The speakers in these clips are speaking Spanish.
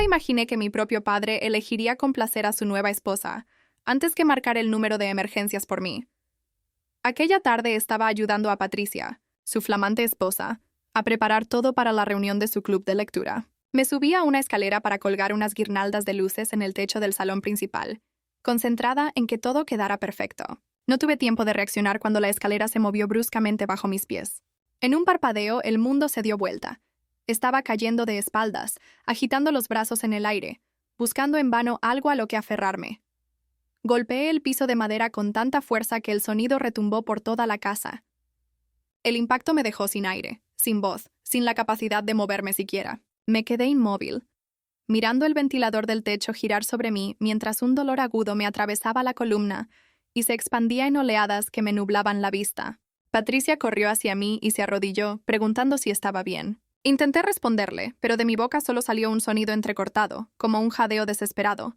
Nunca imaginé que mi propio padre elegiría complacer a su nueva esposa, antes que marcar el número de emergencias por mí. Aquella tarde estaba ayudando a Patricia, su flamante esposa, a preparar todo para la reunión de su club de lectura. Me subí a una escalera para colgar unas guirnaldas de luces en el techo del salón principal, concentrada en que todo quedara perfecto. No tuve tiempo de reaccionar cuando la escalera se movió bruscamente bajo mis pies. En un parpadeo, el mundo se dio vuelta. Estaba cayendo de espaldas, agitando los brazos en el aire, buscando en vano algo a lo que aferrarme. Golpeé el piso de madera con tanta fuerza que el sonido retumbó por toda la casa. El impacto me dejó sin aire, sin voz, sin la capacidad de moverme siquiera. Me quedé inmóvil, mirando el ventilador del techo girar sobre mí mientras un dolor agudo me atravesaba la columna y se expandía en oleadas que me nublaban la vista. Patricia corrió hacia mí y se arrodilló, preguntando si estaba bien. Intenté responderle, pero de mi boca solo salió un sonido entrecortado, como un jadeo desesperado.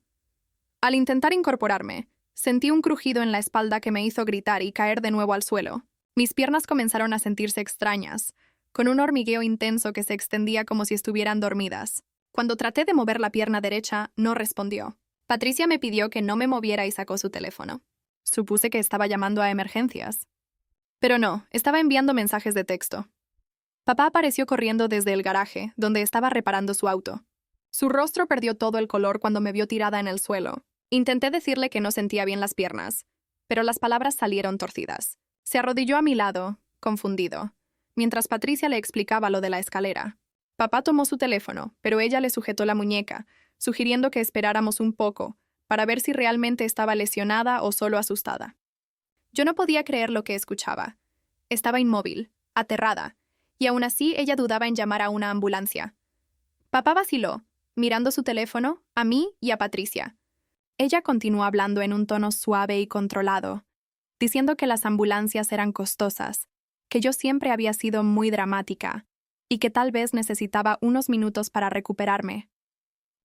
Al intentar incorporarme, sentí un crujido en la espalda que me hizo gritar y caer de nuevo al suelo. Mis piernas comenzaron a sentirse extrañas, con un hormigueo intenso que se extendía como si estuvieran dormidas. Cuando traté de mover la pierna derecha, no respondió. Patricia me pidió que no me moviera y sacó su teléfono. Supuse que estaba llamando a emergencias. Pero no, estaba enviando mensajes de texto. Papá apareció corriendo desde el garaje, donde estaba reparando su auto. Su rostro perdió todo el color cuando me vio tirada en el suelo. Intenté decirle que no sentía bien las piernas, pero las palabras salieron torcidas. Se arrodilló a mi lado, confundido, mientras Patricia le explicaba lo de la escalera. Papá tomó su teléfono, pero ella le sujetó la muñeca, sugiriendo que esperáramos un poco, para ver si realmente estaba lesionada o solo asustada. Yo no podía creer lo que escuchaba. Estaba inmóvil, aterrada, y aún así ella dudaba en llamar a una ambulancia. Papá vaciló, mirando su teléfono, a mí y a Patricia. Ella continuó hablando en un tono suave y controlado, diciendo que las ambulancias eran costosas, que yo siempre había sido muy dramática, y que tal vez necesitaba unos minutos para recuperarme.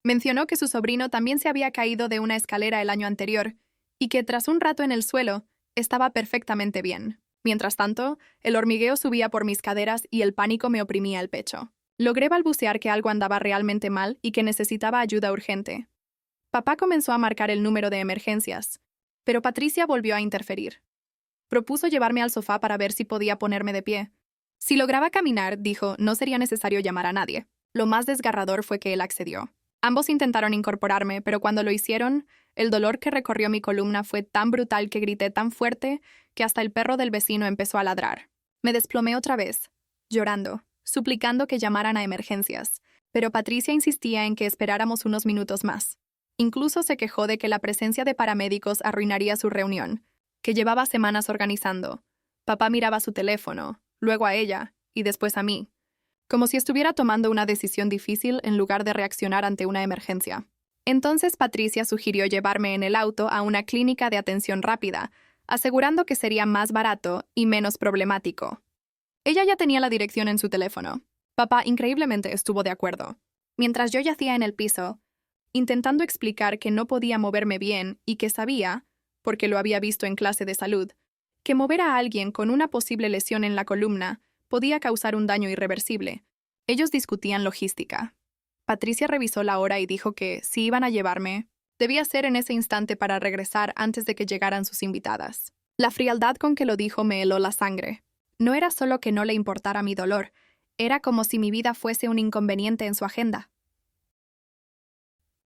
Mencionó que su sobrino también se había caído de una escalera el año anterior, y que tras un rato en el suelo, estaba perfectamente bien. Mientras tanto, el hormigueo subía por mis caderas y el pánico me oprimía el pecho. Logré balbucear que algo andaba realmente mal y que necesitaba ayuda urgente. Papá comenzó a marcar el número de emergencias, pero Patricia volvió a interferir. Propuso llevarme al sofá para ver si podía ponerme de pie. Si lograba caminar, dijo, no sería necesario llamar a nadie. Lo más desgarrador fue que él accedió. Ambos intentaron incorporarme, pero cuando lo hicieron, el dolor que recorrió mi columna fue tan brutal que grité tan fuerte que hasta el perro del vecino empezó a ladrar. Me desplomé otra vez, llorando, suplicando que llamaran a emergencias, pero Patricia insistía en que esperáramos unos minutos más. Incluso se quejó de que la presencia de paramédicos arruinaría su reunión, que llevaba semanas organizando. Papá miraba su teléfono, luego a ella, y después a mí, como si estuviera tomando una decisión difícil en lugar de reaccionar ante una emergencia. Entonces Patricia sugirió llevarme en el auto a una clínica de atención rápida, asegurando que sería más barato y menos problemático. Ella ya tenía la dirección en su teléfono. Papá increíblemente estuvo de acuerdo. Mientras yo yacía en el piso, intentando explicar que no podía moverme bien y que sabía, porque lo había visto en clase de salud, que mover a alguien con una posible lesión en la columna podía causar un daño irreversible. Ellos discutían logística. Patricia revisó la hora y dijo que, si iban a llevarme, debía ser en ese instante para regresar antes de que llegaran sus invitadas. La frialdad con que lo dijo me heló la sangre. No era solo que no le importara mi dolor, era como si mi vida fuese un inconveniente en su agenda.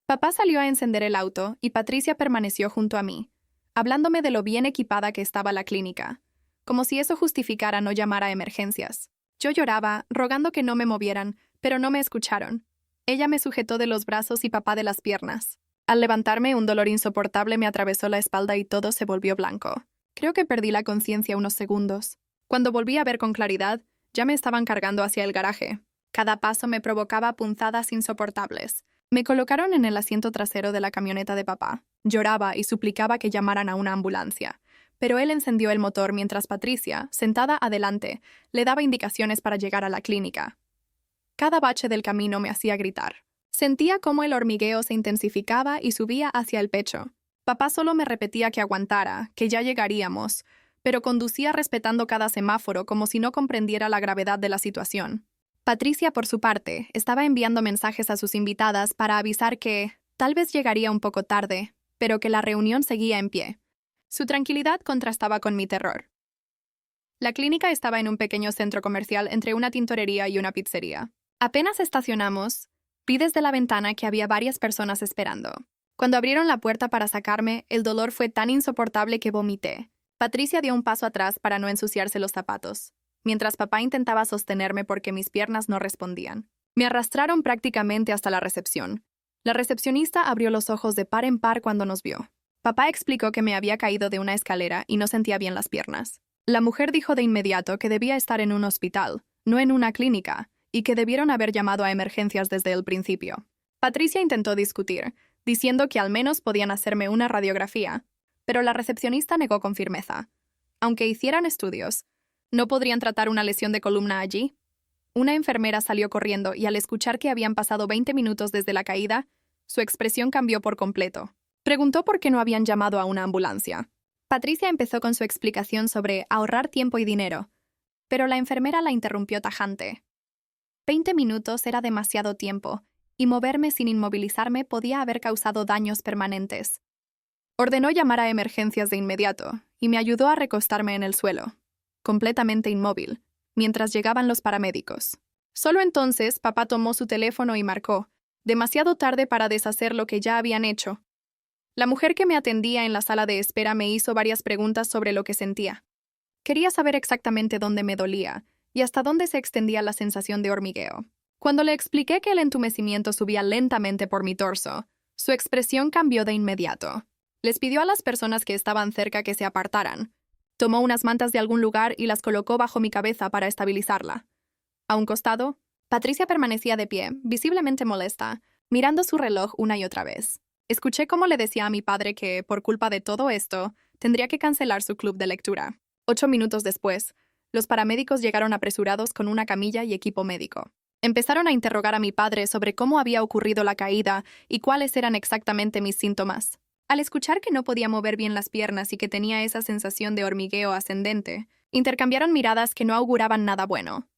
Papá salió a encender el auto y Patricia permaneció junto a mí, hablándome de lo bien equipada que estaba la clínica, como si eso justificara no llamar a emergencias. Yo lloraba, rogando que no me movieran, pero no me escucharon. Ella me sujetó de los brazos y papá de las piernas. Al levantarme, un dolor insoportable me atravesó la espalda y todo se volvió blanco. Creo que perdí la conciencia unos segundos. Cuando volví a ver con claridad, ya me estaban cargando hacia el garaje. Cada paso me provocaba punzadas insoportables. Me colocaron en el asiento trasero de la camioneta de papá. Lloraba y suplicaba que llamaran a una ambulancia, pero él encendió el motor mientras Patricia, sentada adelante, le daba indicaciones para llegar a la clínica. Cada bache del camino me hacía gritar. Sentía cómo el hormigueo se intensificaba y subía hacia el pecho. Papá solo me repetía que aguantara, que ya llegaríamos, pero conducía respetando cada semáforo como si no comprendiera la gravedad de la situación. Patricia, por su parte, estaba enviando mensajes a sus invitadas para avisar que tal vez llegaría un poco tarde, pero que la reunión seguía en pie. Su tranquilidad contrastaba con mi terror. La clínica estaba en un pequeño centro comercial entre una tintorería y una pizzería. Apenas estacionamos, vi desde la ventana que había varias personas esperando. Cuando abrieron la puerta para sacarme, el dolor fue tan insoportable que vomité. Patricia dio un paso atrás para no ensuciarse los zapatos, mientras papá intentaba sostenerme porque mis piernas no respondían. Me arrastraron prácticamente hasta la recepción. La recepcionista abrió los ojos de par en par cuando nos vio. Papá explicó que me había caído de una escalera y no sentía bien las piernas. La mujer dijo de inmediato que debía estar en un hospital, no en una clínica, y que debieron haber llamado a emergencias desde el principio. Patricia intentó discutir, diciendo que al menos podían hacerme una radiografía, pero la recepcionista negó con firmeza. Aunque hicieran estudios, ¿no podrían tratar una lesión de columna allí? Una enfermera salió corriendo y al escuchar que habían pasado 20 minutos desde la caída, su expresión cambió por completo. Preguntó por qué no habían llamado a una ambulancia. Patricia empezó con su explicación sobre ahorrar tiempo y dinero, pero la enfermera la interrumpió tajante. 20 minutos era demasiado tiempo, y moverme sin inmovilizarme podía haber causado daños permanentes. Ordenó llamar a emergencias de inmediato, y me ayudó a recostarme en el suelo, completamente inmóvil, mientras llegaban los paramédicos. Solo entonces, papá tomó su teléfono y marcó, demasiado tarde para deshacer lo que ya habían hecho. La mujer que me atendía en la sala de espera me hizo varias preguntas sobre lo que sentía. Quería saber exactamente dónde me dolía y hasta dónde se extendía la sensación de hormigueo. Cuando le expliqué que el entumecimiento subía lentamente por mi torso, su expresión cambió de inmediato. Les pidió a las personas que estaban cerca que se apartaran. Tomó unas mantas de algún lugar y las colocó bajo mi cabeza para estabilizarla. A un costado, Patricia permanecía de pie, visiblemente molesta, mirando su reloj una y otra vez. Escuché cómo le decía a mi padre que, por culpa de todo esto, tendría que cancelar su club de lectura. 8 minutos después, los paramédicos llegaron apresurados con una camilla y equipo médico. Empezaron a interrogar a mi padre sobre cómo había ocurrido la caída y cuáles eran exactamente mis síntomas. Al escuchar que no podía mover bien las piernas y que tenía esa sensación de hormigueo ascendente, intercambiaron miradas que no auguraban nada bueno.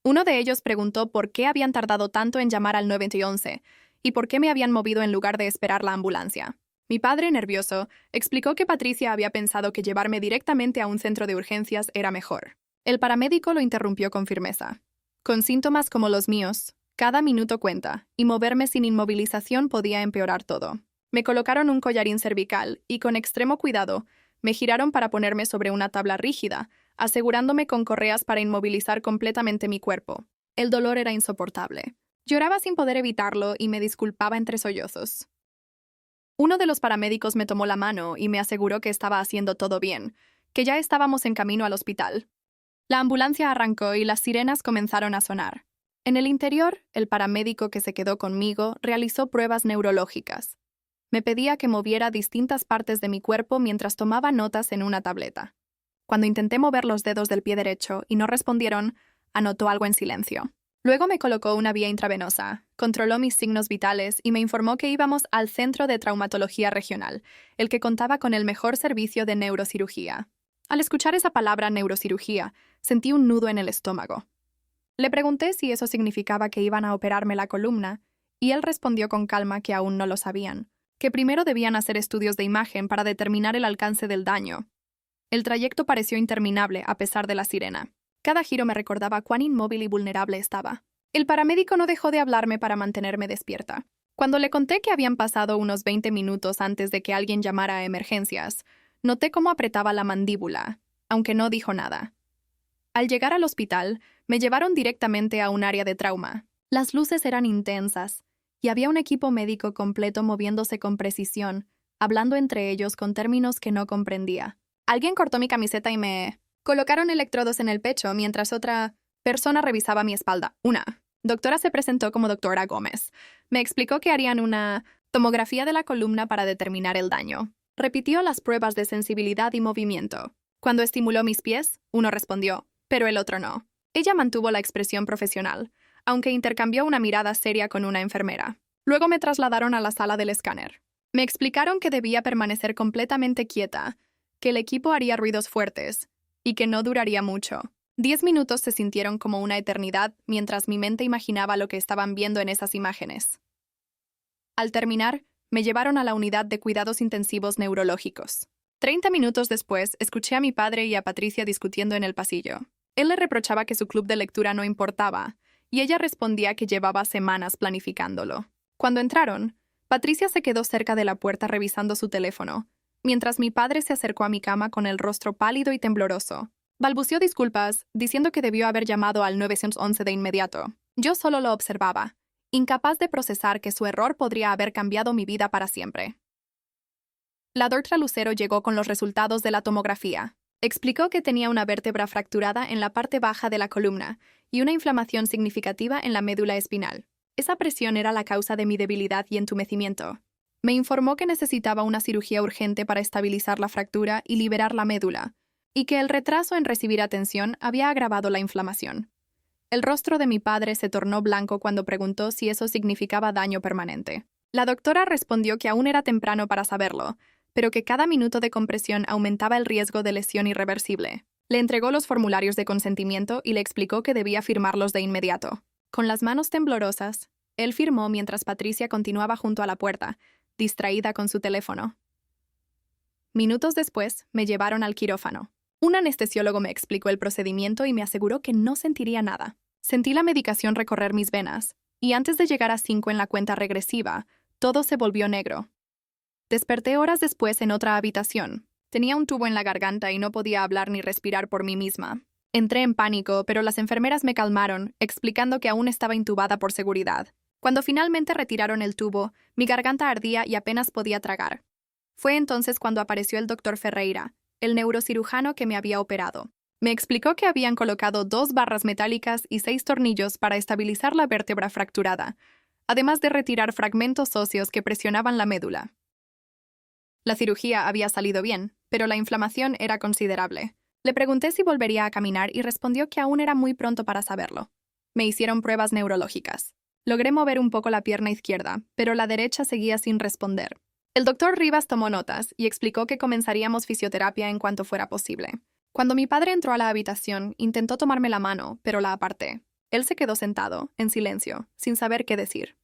Uno de ellos preguntó por qué habían tardado tanto en llamar al 911 y por qué me habían movido en lugar de esperar la ambulancia. Mi padre, nervioso, explicó que Patricia había pensado que llevarme directamente a un centro de urgencias era mejor. El paramédico lo interrumpió con firmeza. Con síntomas como los míos, cada minuto cuenta, y moverme sin inmovilización podía empeorar todo. Me colocaron un collarín cervical y, con extremo cuidado, me giraron para ponerme sobre una tabla rígida, asegurándome con correas para inmovilizar completamente mi cuerpo. El dolor era insoportable. Lloraba sin poder evitarlo y me disculpaba entre sollozos. Uno de los paramédicos me tomó la mano y me aseguró que estaba haciendo todo bien, que ya estábamos en camino al hospital. La ambulancia arrancó y las sirenas comenzaron a sonar. En el interior, el paramédico que se quedó conmigo realizó pruebas neurológicas. Me pedía que moviera distintas partes de mi cuerpo mientras tomaba notas en una tableta. Cuando intenté mover los dedos del pie derecho y no respondieron, anotó algo en silencio. Luego me colocó una vía intravenosa, controló mis signos vitales y me informó que íbamos al Centro de Traumatología Regional, el que contaba con el mejor servicio de neurocirugía. Al escuchar esa palabra neurocirugía, sentí un nudo en el estómago. Le pregunté si eso significaba que iban a operarme la columna, y él respondió con calma que aún no lo sabían, que primero debían hacer estudios de imagen para determinar el alcance del daño. El trayecto pareció interminable a pesar de la sirena. Cada giro me recordaba cuán inmóvil y vulnerable estaba. El paramédico no dejó de hablarme para mantenerme despierta. Cuando le conté que habían pasado unos 20 minutos antes de que alguien llamara a emergencias, noté cómo apretaba la mandíbula, aunque no dijo nada. Al llegar al hospital, me llevaron directamente a un área de trauma. Las luces eran intensas, y había un equipo médico completo moviéndose con precisión, hablando entre ellos con términos que no comprendía. Alguien cortó mi camiseta y me colocaron electrodos en el pecho mientras otra persona revisaba mi espalda. Una doctora se presentó como doctora Gómez. Me explicó que harían una tomografía de la columna para determinar el daño. Repitió las pruebas de sensibilidad y movimiento. Cuando estimuló mis pies, uno respondió, pero el otro no. Ella mantuvo la expresión profesional, aunque intercambió una mirada seria con una enfermera. Luego me trasladaron a la sala del escáner. Me explicaron que debía permanecer completamente quieta, que el equipo haría ruidos fuertes y que no duraría mucho. 10 minutos se sintieron como una eternidad mientras mi mente imaginaba lo que estaban viendo en esas imágenes. Al terminar, me llevaron a la unidad de cuidados intensivos neurológicos. 30 minutos después, escuché a mi padre y a Patricia discutiendo en el pasillo. Él le reprochaba que su club de lectura no importaba, y ella respondía que llevaba semanas planificándolo. Cuando entraron, Patricia se quedó cerca de la puerta revisando su teléfono, mientras mi padre se acercó a mi cama con el rostro pálido y tembloroso. Balbuceó disculpas, diciendo que debió haber llamado al 911 de inmediato. Yo solo lo observaba, incapaz de procesar que su error podría haber cambiado mi vida para siempre. La doctora Lucero llegó con los resultados de la tomografía. Explicó que tenía una vértebra fracturada en la parte baja de la columna y una inflamación significativa en la médula espinal. Esa presión era la causa de mi debilidad y entumecimiento. Me informó que necesitaba una cirugía urgente para estabilizar la fractura y liberar la médula, y que el retraso en recibir atención había agravado la inflamación. El rostro de mi padre se tornó blanco cuando preguntó si eso significaba daño permanente. La doctora respondió que aún era temprano para saberlo, pero que cada minuto de compresión aumentaba el riesgo de lesión irreversible. Le entregó los formularios de consentimiento y le explicó que debía firmarlos de inmediato. Con las manos temblorosas, él firmó mientras Patricia continuaba junto a la puerta, distraída con su teléfono. Minutos después, me llevaron al quirófano. Un anestesiólogo me explicó el procedimiento y me aseguró que no sentiría nada. Sentí la medicación recorrer mis venas, y antes de llegar a 5 en la cuenta regresiva, todo se volvió negro. Desperté horas después en otra habitación. Tenía un tubo en la garganta y no podía hablar ni respirar por mí misma. Entré en pánico, pero las enfermeras me calmaron, explicando que aún estaba intubada por seguridad. Cuando finalmente retiraron el tubo, mi garganta ardía y apenas podía tragar. Fue entonces cuando apareció el doctor Ferreira, el neurocirujano que me había operado. Me explicó que habían colocado 2 barras metálicas y 6 tornillos para estabilizar la vértebra fracturada, además de retirar fragmentos óseos que presionaban la médula. La cirugía había salido bien, pero la inflamación era considerable. Le pregunté si volvería a caminar y respondió que aún era muy pronto para saberlo. Me hicieron pruebas neurológicas. Logré mover un poco la pierna izquierda, pero la derecha seguía sin responder. El doctor Rivas tomó notas y explicó que comenzaríamos fisioterapia en cuanto fuera posible. Cuando mi padre entró a la habitación, intentó tomarme la mano, pero la aparté. Él se quedó sentado, en silencio, sin saber qué decir.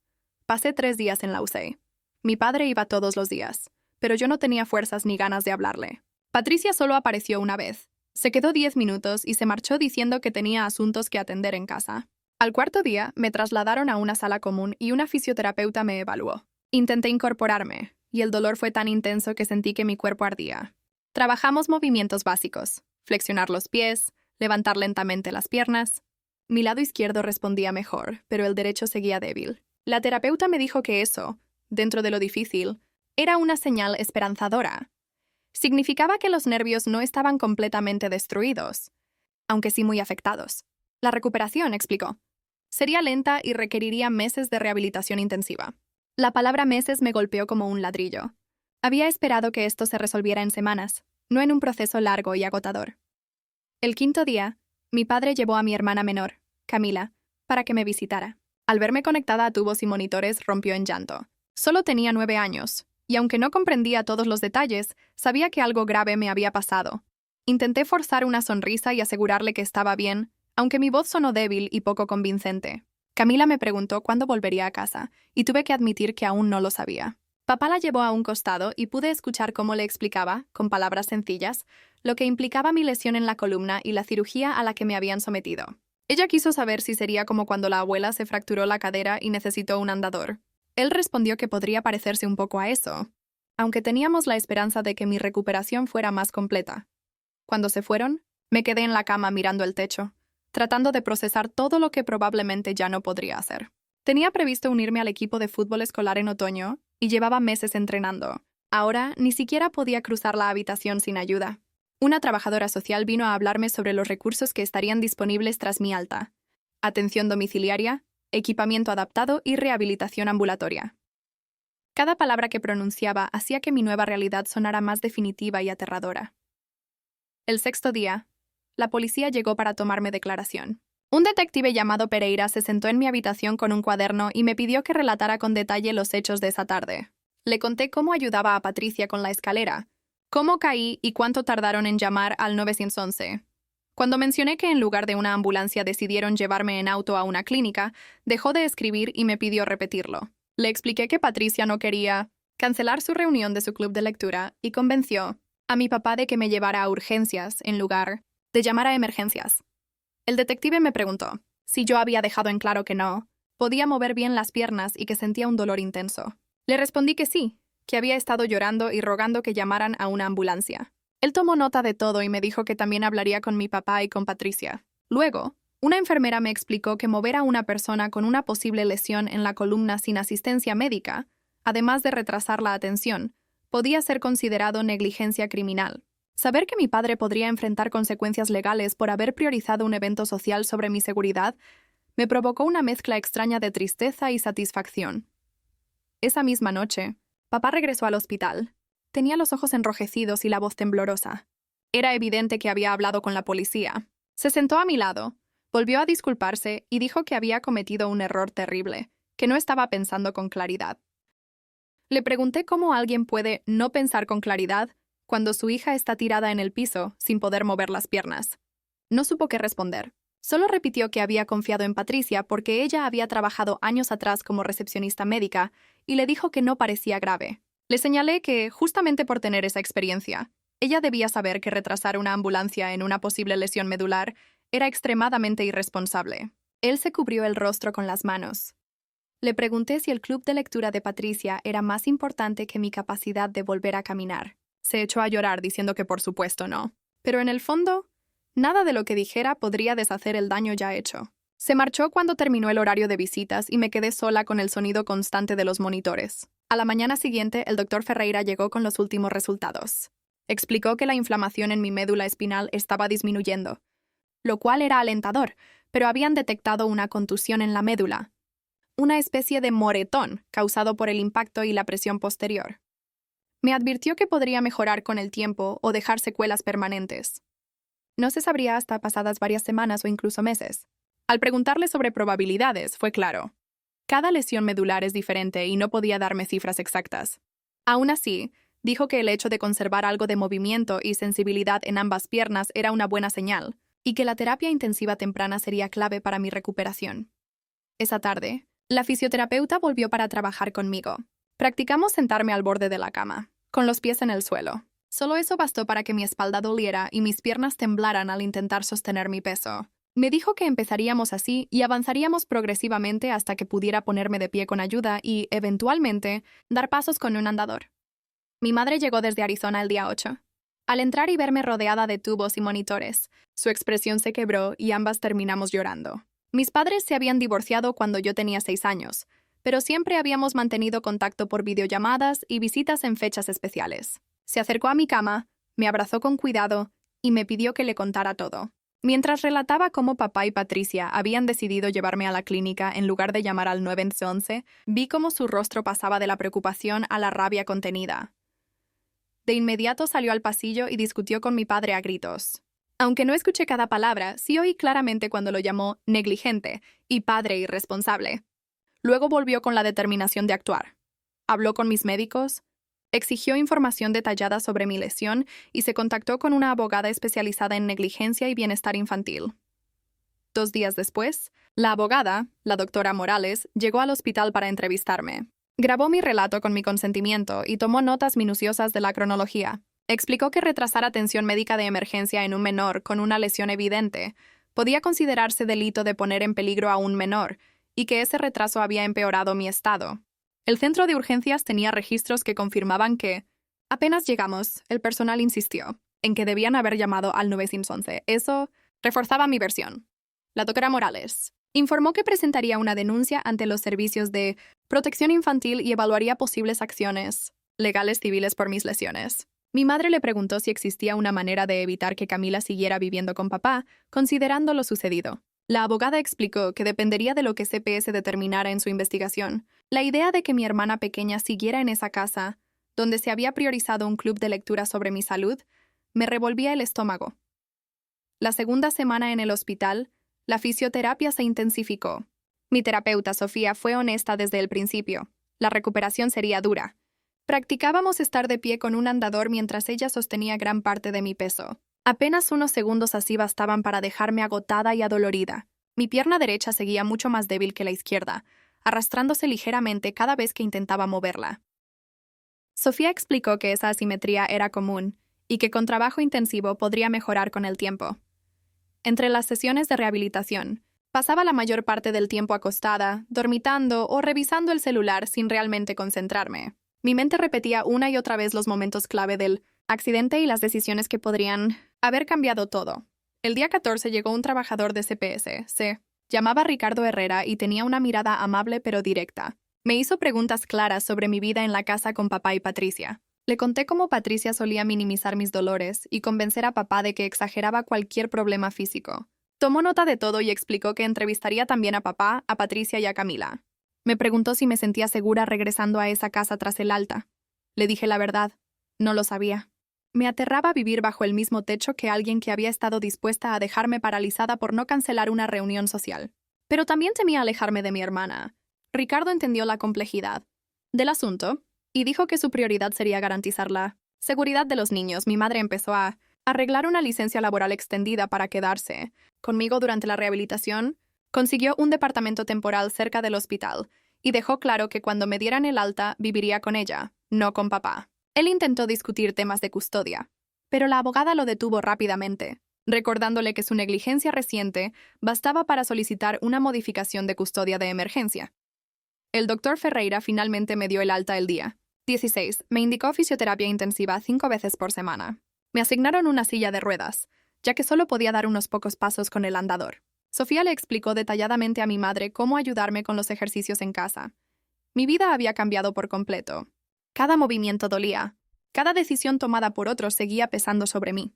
Pasé 3 días en la UCI. Mi padre iba todos los días, pero yo no tenía fuerzas ni ganas de hablarle. Patricia solo apareció una vez. Se quedó 10 minutos y se marchó diciendo que tenía asuntos que atender en casa. Al 4.º día, me trasladaron a una sala común y una fisioterapeuta me evaluó. Intenté incorporarme, y el dolor fue tan intenso que sentí que mi cuerpo ardía. Trabajamos movimientos básicos: flexionar los pies, levantar lentamente las piernas. Mi lado izquierdo respondía mejor, pero el derecho seguía débil. La terapeuta me dijo que eso, dentro de lo difícil, era una señal esperanzadora. Significaba que los nervios no estaban completamente destruidos, aunque sí muy afectados. La recuperación, explicó, sería lenta y requeriría meses de rehabilitación intensiva. La palabra meses me golpeó como un ladrillo. Había esperado que esto se resolviera en semanas, no en un proceso largo y agotador. El 5.º día, mi padre llevó a mi hermana menor, Camila, para que me visitara. Al verme conectada a tubos y monitores, rompió en llanto. Solo tenía 9 años, y aunque no comprendía todos los detalles, sabía que algo grave me había pasado. Intenté forzar una sonrisa y asegurarle que estaba bien, aunque mi voz sonó débil y poco convincente. Camila me preguntó cuándo volvería a casa, y tuve que admitir que aún no lo sabía. Papá la llevó a un costado y pude escuchar cómo le explicaba, con palabras sencillas, lo que implicaba mi lesión en la columna y la cirugía a la que me habían sometido. Ella quiso saber si sería como cuando la abuela se fracturó la cadera y necesitó un andador. Él respondió que podría parecerse un poco a eso, aunque teníamos la esperanza de que mi recuperación fuera más completa. Cuando se fueron, me quedé en la cama mirando el techo, tratando de procesar todo lo que probablemente ya no podría hacer. Tenía previsto unirme al equipo de fútbol escolar en otoño y llevaba meses entrenando. Ahora ni siquiera podía cruzar la habitación sin ayuda. Una trabajadora social vino a hablarme sobre los recursos que estarían disponibles tras mi alta: atención domiciliaria, equipamiento adaptado y rehabilitación ambulatoria. Cada palabra que pronunciaba hacía que mi nueva realidad sonara más definitiva y aterradora. El 6.º día, la policía llegó para tomarme declaración. Un detective llamado Pereira se sentó en mi habitación con un cuaderno y me pidió que relatara con detalle los hechos de esa tarde. Le conté cómo ayudaba a Patricia con la escalera, cómo caí y cuánto tardaron en llamar al 911. Cuando mencioné que en lugar de una ambulancia decidieron llevarme en auto a una clínica, dejó de escribir y me pidió repetirlo. Le expliqué que Patricia no quería cancelar su reunión de su club de lectura y convenció a mi papá de que me llevara a urgencias en lugar de llamar a emergencias. El detective me preguntó si yo había dejado en claro que no, podía mover bien las piernas y que sentía un dolor intenso. Le respondí que sí, que había estado llorando y rogando que llamaran a una ambulancia. Él tomó nota de todo y me dijo que también hablaría con mi papá y con Patricia. Luego, una enfermera me explicó que mover a una persona con una posible lesión en la columna sin asistencia médica, además de retrasar la atención, podía ser considerado negligencia criminal. Saber que mi padre podría enfrentar consecuencias legales por haber priorizado un evento social sobre mi seguridad me provocó una mezcla extraña de tristeza y satisfacción. Esa misma noche, papá regresó al hospital. Tenía los ojos enrojecidos y la voz temblorosa. Era evidente que había hablado con la policía. Se sentó a mi lado, volvió a disculparse y dijo que había cometido un error terrible, que no estaba pensando con claridad. Le pregunté cómo alguien puede no pensar con claridad cuando su hija está tirada en el piso sin poder mover las piernas. No supo qué responder. Solo repitió que había confiado en Patricia porque ella había trabajado años atrás como recepcionista médica y le dijo que no parecía grave. Le señalé que, justamente por tener esa experiencia, ella debía saber que retrasar una ambulancia en una posible lesión medular era extremadamente irresponsable. Él se cubrió el rostro con las manos. Le pregunté si el club de lectura de Patricia era más importante que mi capacidad de volver a caminar. Se echó a llorar diciendo que por supuesto no. Pero en el fondo, nada de lo que dijera podría deshacer el daño ya hecho. Se marchó cuando terminó el horario de visitas y me quedé sola con el sonido constante de los monitores. A la mañana siguiente, el doctor Ferreira llegó con los últimos resultados. Explicó que la inflamación en mi médula espinal estaba disminuyendo, lo cual era alentador, pero habían detectado una contusión en la médula, una especie de moretón causado por el impacto y la presión posterior. Me advirtió que podría mejorar con el tiempo o dejar secuelas permanentes. No se sabría hasta pasadas varias semanas o incluso meses. Al preguntarle sobre probabilidades, fue claro. Cada lesión medular es diferente y no podía darme cifras exactas. Aún así, dijo que el hecho de conservar algo de movimiento y sensibilidad en ambas piernas era una buena señal, y que la terapia intensiva temprana sería clave para mi recuperación. Esa tarde, la fisioterapeuta volvió para trabajar conmigo. Practicamos sentarme al borde de la cama, con los pies en el suelo. Solo eso bastó para que mi espalda doliera y mis piernas temblaran al intentar sostener mi peso. Me dijo que empezaríamos así y avanzaríamos progresivamente hasta que pudiera ponerme de pie con ayuda y, eventualmente, dar pasos con un andador. Mi madre llegó desde Arizona el día 8. Al entrar y verme rodeada de tubos y monitores, su expresión se quebró y ambas terminamos llorando. Mis padres se habían divorciado cuando yo tenía 6 años, pero siempre habíamos mantenido contacto por videollamadas y visitas en fechas especiales. Se acercó a mi cama, me abrazó con cuidado y me pidió que le contara todo. Mientras relataba cómo papá y Patricia habían decidido llevarme a la clínica en lugar de llamar al 911, vi cómo su rostro pasaba de la preocupación a la rabia contenida. De inmediato salió al pasillo y discutió con mi padre a gritos. Aunque no escuché cada palabra, sí oí claramente cuando lo llamó negligente y padre irresponsable. Luego volvió con la determinación de actuar. Habló con mis médicos, exigió información detallada sobre mi lesión y se contactó con una abogada especializada en negligencia y bienestar infantil. 2 días después, la abogada, la doctora Morales, llegó al hospital para entrevistarme. Grabó mi relato con mi consentimiento y tomó notas minuciosas de la cronología. Explicó que retrasar atención médica de emergencia en un menor con una lesión evidente podía considerarse delito de poner en peligro a un menor y que ese retraso había empeorado mi estado. El centro de urgencias tenía registros que confirmaban que, apenas llegamos, el personal insistió en que debían haber llamado al 911. Eso reforzaba mi versión. La doctora Morales informó que presentaría una denuncia ante los servicios de protección infantil y evaluaría posibles acciones legales civiles por mis lesiones. Mi madre le preguntó si existía una manera de evitar que Camila siguiera viviendo con papá, considerando lo sucedido. La abogada explicó que dependería de lo que CPS determinara en su investigación. La idea de que mi hermana pequeña siguiera en esa casa, donde se había priorizado un club de lectura sobre mi salud, me revolvía el estómago. La segunda semana en el hospital, la fisioterapia se intensificó. Mi terapeuta, Sofía, fue honesta desde el principio. La recuperación sería dura. Practicábamos estar de pie con un andador mientras ella sostenía gran parte de mi peso. Apenas unos segundos así bastaban para dejarme agotada y adolorida. Mi pierna derecha seguía mucho más débil que la izquierda, arrastrándose ligeramente cada vez que intentaba moverla. Sofía explicó que esa asimetría era común y que con trabajo intensivo podría mejorar con el tiempo. Entre las sesiones de rehabilitación, pasaba la mayor parte del tiempo acostada, dormitando o revisando el celular sin realmente concentrarme. Mi mente repetía una y otra vez los momentos clave del accidente y las decisiones que podrían haber cambiado todo. El día 14 llegó un trabajador de CPS. Se llamaba Ricardo Herrera y tenía una mirada amable pero directa. Me hizo preguntas claras sobre mi vida en la casa con papá y Patricia. Le conté cómo Patricia solía minimizar mis dolores y convencer a papá de que exageraba cualquier problema físico. Tomó nota de todo y explicó que entrevistaría también a papá, a Patricia y a Camila. Me preguntó si me sentía segura regresando a esa casa tras el alta. Le dije la verdad. No lo sabía. Me aterraba vivir bajo el mismo techo que alguien que había estado dispuesta a dejarme paralizada por no cancelar una reunión social. Pero también temía alejarme de mi hermana. Ricardo entendió la complejidad del asunto y dijo que su prioridad sería garantizar la seguridad de los niños. Mi madre empezó a arreglar una licencia laboral extendida para quedarse conmigo durante la rehabilitación, consiguió un departamento temporal cerca del hospital y dejó claro que cuando me dieran el alta viviría con ella, no con papá. Él intentó discutir temas de custodia, pero la abogada lo detuvo rápidamente, recordándole que su negligencia reciente bastaba para solicitar una modificación de custodia de emergencia. El doctor Ferreira finalmente me dio el alta el día 16. Me indicó fisioterapia intensiva 5 veces por semana. Me asignaron una silla de ruedas, ya que solo podía dar unos pocos pasos con el andador. Sofía le explicó detalladamente a mi madre cómo ayudarme con los ejercicios en casa. Mi vida había cambiado por completo. Cada movimiento dolía. Cada decisión tomada por otros seguía pesando sobre mí.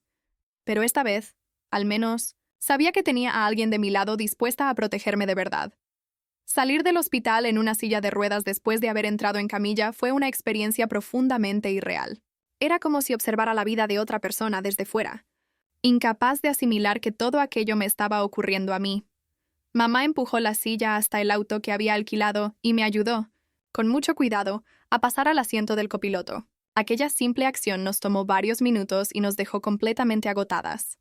Pero esta vez, al menos, sabía que tenía a alguien de mi lado dispuesta a protegerme de verdad. Salir del hospital en una silla de ruedas después de haber entrado en camilla fue una experiencia profundamente irreal. Era como si observara la vida de otra persona desde fuera, incapaz de asimilar que todo aquello me estaba ocurriendo a mí. Mamá empujó la silla hasta el auto que había alquilado y me ayudó, con mucho cuidado, a pasar al asiento del copiloto. Aquella simple acción nos tomó varios minutos y nos dejó completamente agotadas.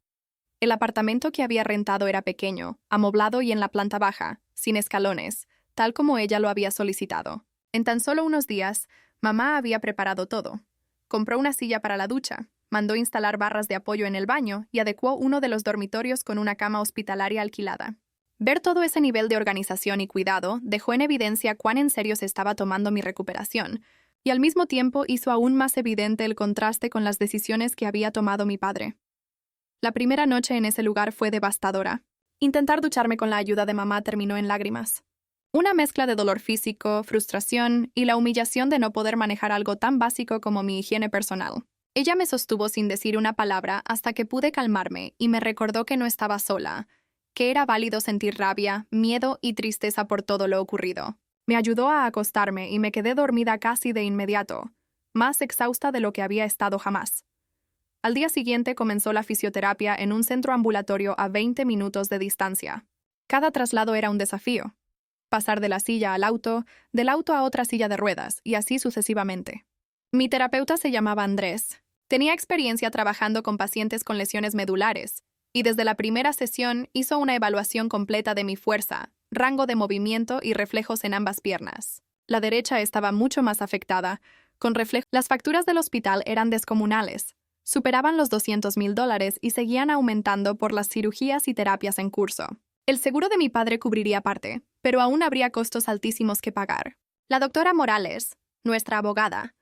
El apartamento que había rentado era pequeño, amoblado y en la planta baja, sin escalones, tal como ella lo había solicitado. En tan solo unos días, mamá había preparado todo. Compró una silla para la ducha, mandó instalar barras de apoyo en el baño y adecuó uno de los dormitorios con una cama hospitalaria alquilada. Ver todo ese nivel de organización y cuidado dejó en evidencia cuán en serio se estaba tomando mi recuperación, y al mismo tiempo hizo aún más evidente el contraste con las decisiones que había tomado mi padre. La primera noche en ese lugar fue devastadora. Intentar ducharme con la ayuda de mamá terminó en lágrimas. Una mezcla de dolor físico, frustración y la humillación de no poder manejar algo tan básico como mi higiene personal. Ella me sostuvo sin decir una palabra hasta que pude calmarme y me recordó que no estaba sola, que era válido sentir rabia, miedo y tristeza por todo lo ocurrido. Me ayudó a acostarme y me quedé dormida casi de inmediato, más exhausta de lo que había estado jamás. Al día siguiente comenzó la fisioterapia en un centro ambulatorio a 20 minutos de distancia. Cada traslado era un desafío. Pasar de la silla al auto, del auto a otra silla de ruedas, y así sucesivamente. Mi terapeuta se llamaba Andrés. Tenía experiencia trabajando con pacientes con lesiones medulares, y desde la primera sesión hizo una evaluación completa de mi fuerza, rango de movimiento y reflejos en ambas piernas. La derecha estaba mucho más afectada, con reflejos. Las facturas del hospital eran descomunales. Superaban los $200,000 y seguían aumentando por las cirugías y terapias en curso. El seguro de mi padre cubriría parte, pero aún habría costos altísimos que pagar. La doctora Morales, nuestra abogada,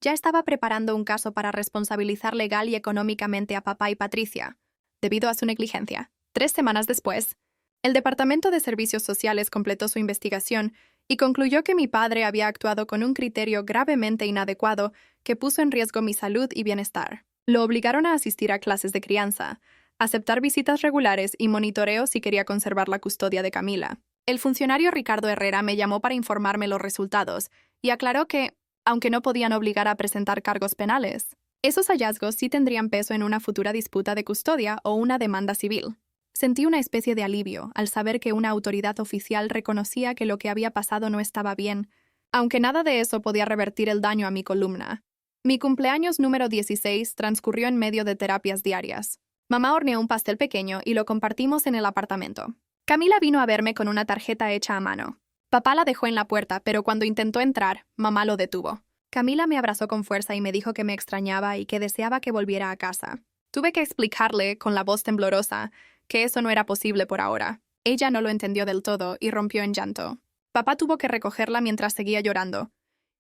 ya estaba preparando un caso para responsabilizar legal y económicamente a papá y Patricia, debido a su negligencia. 3 semanas después, el Departamento de Servicios Sociales completó su investigación y concluyó que mi padre había actuado con un criterio gravemente inadecuado que puso en riesgo mi salud y bienestar. Lo obligaron a asistir a clases de crianza, aceptar visitas regulares y monitoreo si quería conservar la custodia de Camila. El funcionario Ricardo Herrera me llamó para informarme los resultados y aclaró que, aunque no podían obligar a presentar cargos penales, esos hallazgos sí tendrían peso en una futura disputa de custodia o una demanda civil. Sentí una especie de alivio al saber que una autoridad oficial reconocía que lo que había pasado no estaba bien, aunque nada de eso podía revertir el daño a mi columna. Mi cumpleaños número 16 transcurrió en medio de terapias diarias. Mamá horneó un pastel pequeño y lo compartimos en el apartamento. Camila vino a verme con una tarjeta hecha a mano. Papá la dejó en la puerta, pero cuando intentó entrar, mamá lo detuvo. Camila me abrazó con fuerza y me dijo que me extrañaba y que deseaba que volviera a casa. Tuve que explicarle, con la voz temblorosa, que eso no era posible por ahora. Ella no lo entendió del todo y rompió en llanto. Papá tuvo que recogerla mientras seguía llorando.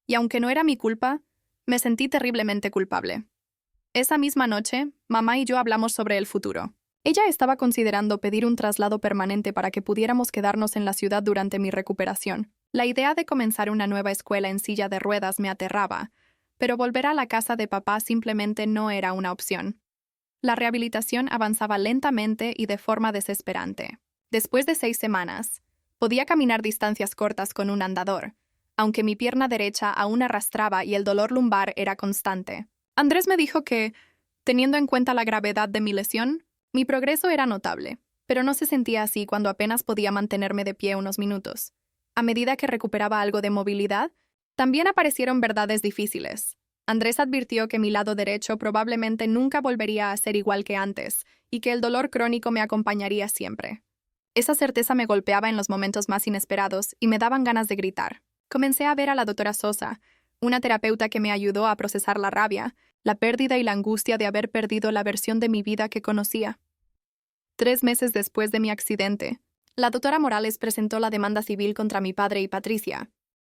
Y aunque no era mi culpa, me sentí terriblemente culpable. Esa misma noche, mamá y yo hablamos sobre el futuro. Ella estaba considerando pedir un traslado permanente para que pudiéramos quedarnos en la ciudad durante mi recuperación. La idea de comenzar una nueva escuela en silla de ruedas me aterraba, pero volver a la casa de papá simplemente no era una opción. La rehabilitación avanzaba lentamente y de forma desesperante. Después de 6 semanas, podía caminar distancias cortas con un andador, aunque mi pierna derecha aún arrastraba y el dolor lumbar era constante. Andrés me dijo que, teniendo en cuenta la gravedad de mi lesión, mi progreso era notable, pero no se sentía así cuando apenas podía mantenerme de pie unos minutos. A medida que recuperaba algo de movilidad, también aparecieron verdades difíciles. Andrés advirtió que mi lado derecho probablemente nunca volvería a ser igual que antes y que el dolor crónico me acompañaría siempre. Esa certeza me golpeaba en los momentos más inesperados y me daban ganas de gritar. Comencé a ver a la doctora Sosa, una terapeuta que me ayudó a procesar la rabia, la pérdida y la angustia de haber perdido la versión de mi vida que conocía. 3 meses después de mi accidente, la doctora Morales presentó la demanda civil contra mi padre y Patricia,